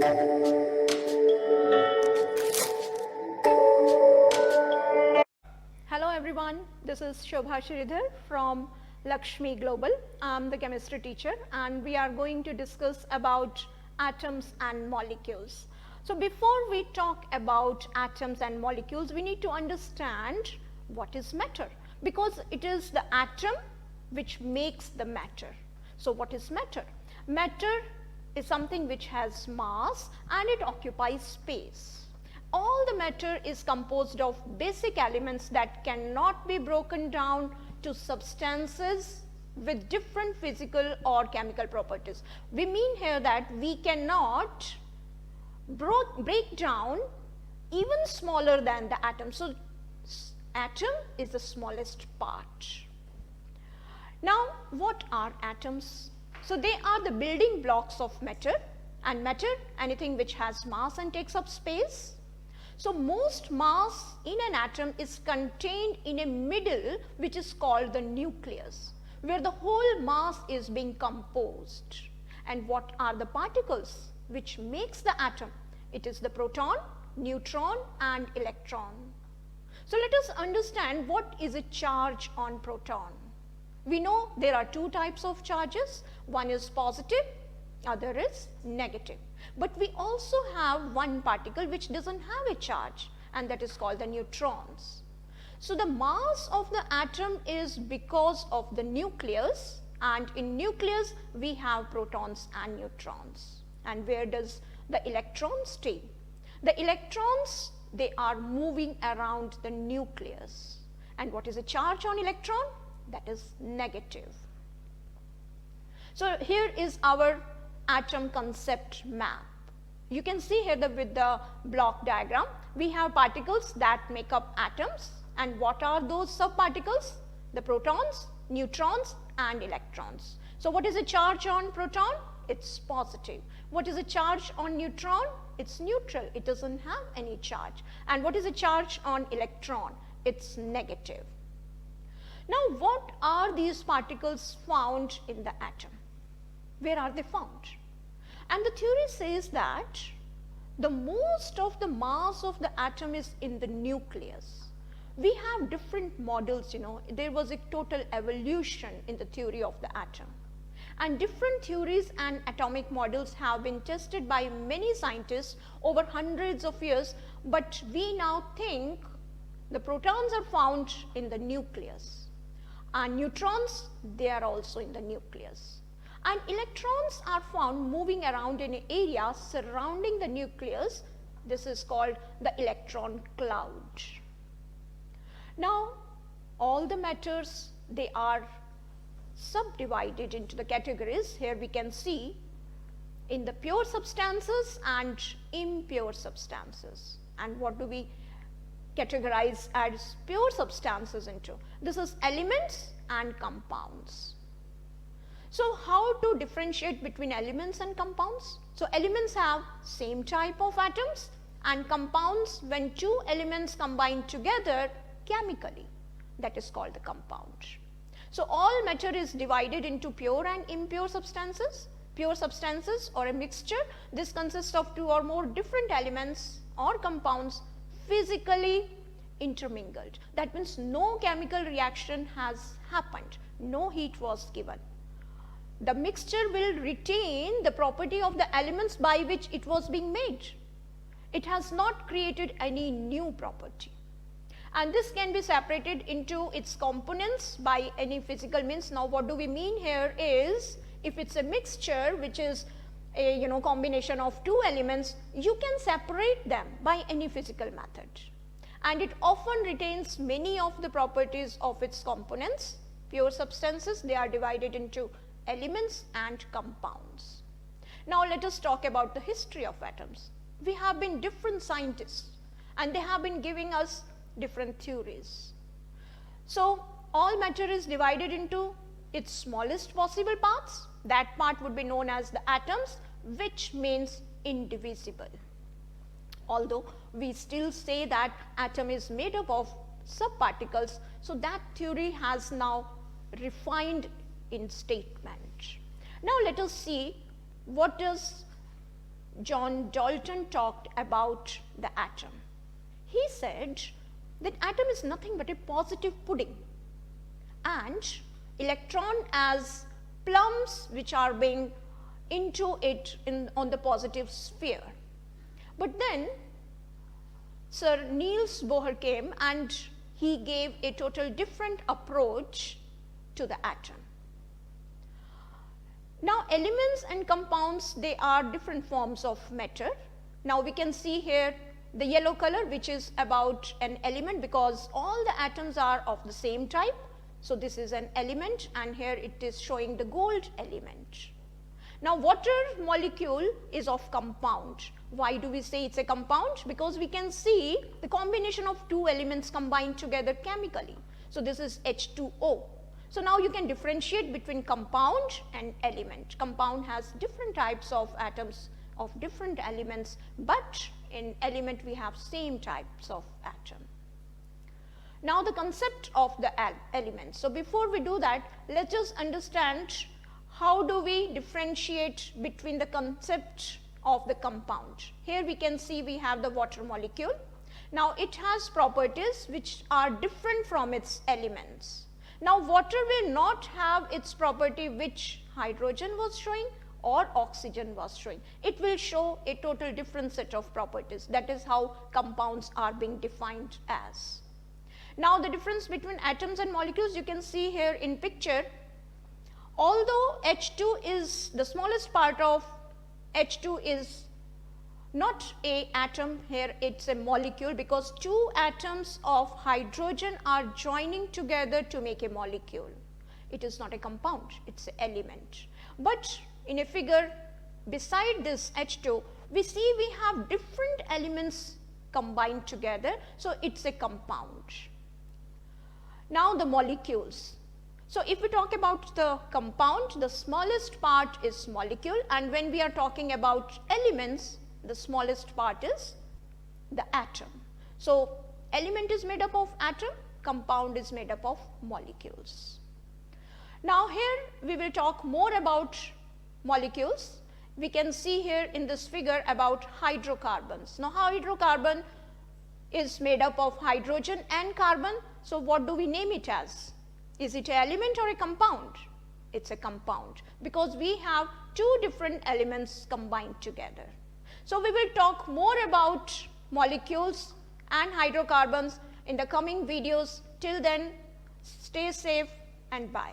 Hello everyone, this is Shobha Sridhar from Lakshmi Global. I'm the chemistry teacher and we are going to discuss about atoms and molecules. So before we talk about atoms and molecules, we need to understand what is matter, because it is the atom which makes the matter. So what is matter? Matter is something which has mass and it occupies space. All the matter is composed of basic elements that cannot be broken down to substances with different physical or chemical properties. We mean here that we cannot break down even smaller than the atom. So atom is the smallest part. Now what are atoms? So they are the building blocks of matter, and matter, anything which has mass and takes up space. So most mass in an atom is contained in a middle which is called the nucleus, where the whole mass is being composed. And what are the particles which makes the atom? It is the proton, neutron and electron. So let us understand what is a charge on proton. We know there are two types of charges. One is positive, other is negative. But we also have one particle which doesn't have a charge, and that is called the neutrons. So the mass of the atom is because of the nucleus, and in nucleus we have protons and neutrons. And where does the electron stay? The electrons, they are moving around the nucleus. And what is a charge on electron? That is negative. So here is our atom concept map. You can see here with the block diagram, we have particles that make up atoms. And what are those subparticles? The protons, neutrons and electrons. So what is a charge on proton? It's positive. What is a charge on neutron? It's neutral. It doesn't have any charge. And what is a charge on electron? It's negative. Now what are these particles found in the atom? Where are they found? And the theory says that the most of the mass of the atom is in the nucleus. We have different models, there was a total evolution in the theory of the atom. And different theories and atomic models have been tested by many scientists over hundreds of years, but we now think the protons are found in the nucleus. And neutrons, they are also in the nucleus. And electrons are found moving around in an area surrounding the nucleus. This is called the electron cloud. Now, all the matters, they are subdivided into the categories. Here we can see in the pure substances and impure substances. And what do we categorize as pure substances into? This is elements and compounds. So how to differentiate between elements and compounds? So elements have same type of atoms, and compounds, when two elements combine together chemically, that is called the compound. So all matter is divided into pure and impure substances. Pure substances, or a mixture, this consists of two or more different elements or compounds physically intermingled. That means no chemical reaction has happened, no heat was given. The mixture will retain the property of the elements by which it was being made. It has not created any new property. And this can be separated into its components by any physical means. Now what do we mean here is, if it's a mixture which is a combination of two elements, you can separate them by any physical method. And it often retains many of the properties of its components. Pure substances, they are divided into elements and compounds. Now let us talk about the history of atoms. We have been different scientists and they have been giving us different theories. So all matter is divided into its smallest possible parts. That part would be known as the atoms, which means indivisible. Although we still say that atom is made up of subparticles, so that theory has now refined in statement. Now let us see what does John Dalton talked about the atom. He said that atom is nothing but a positive pudding and electron as plums which are being into it on the positive sphere. But then Sir Niels Bohr came and he gave a total different approach to the atom. Now elements and compounds, they are different forms of matter. Now we can see here the yellow color, which is about an element because all the atoms are of the same type. So this is an element and here it is showing the gold element. Now water molecule is of compound. Why do we say it's a compound? Because we can see the combination of two elements combined together chemically. So this is H2O. So now you can differentiate between compound and element. Compound has different types of atoms of different elements, but in element we have same types of atom. Now the concept of the elements. So before we do that, let us understand how do we differentiate between the concept of the compound. Here we can see we have the water molecule. Now it has properties which are different from its elements. Now water will not have its property which hydrogen was showing or oxygen was showing. It will show a total different set of properties. That is how compounds are being defined as. Now the difference between atoms and molecules you can see here in picture. Although H2 is the smallest part of H2 is not a atom, here it's a molecule because two atoms of hydrogen are joining together to make a molecule. It is not a compound, it's an element. But in a figure beside this H2, we see we have different elements combined together, so it's a compound. Now the molecules. So if we talk about the compound, the smallest part is molecule, and when we are talking about elements, the smallest part is the atom. So element is made up of atom, compound is made up of molecules. Now here we will talk more about molecules. We can see here in this figure about hydrocarbons. Now hydrocarbon is made up of hydrogen and carbon. So what do we name it as? Is it an element or a compound? It's a compound because we have two different elements combined together. So we will talk more about molecules and hydrocarbons in the coming videos. Till then, stay safe and bye.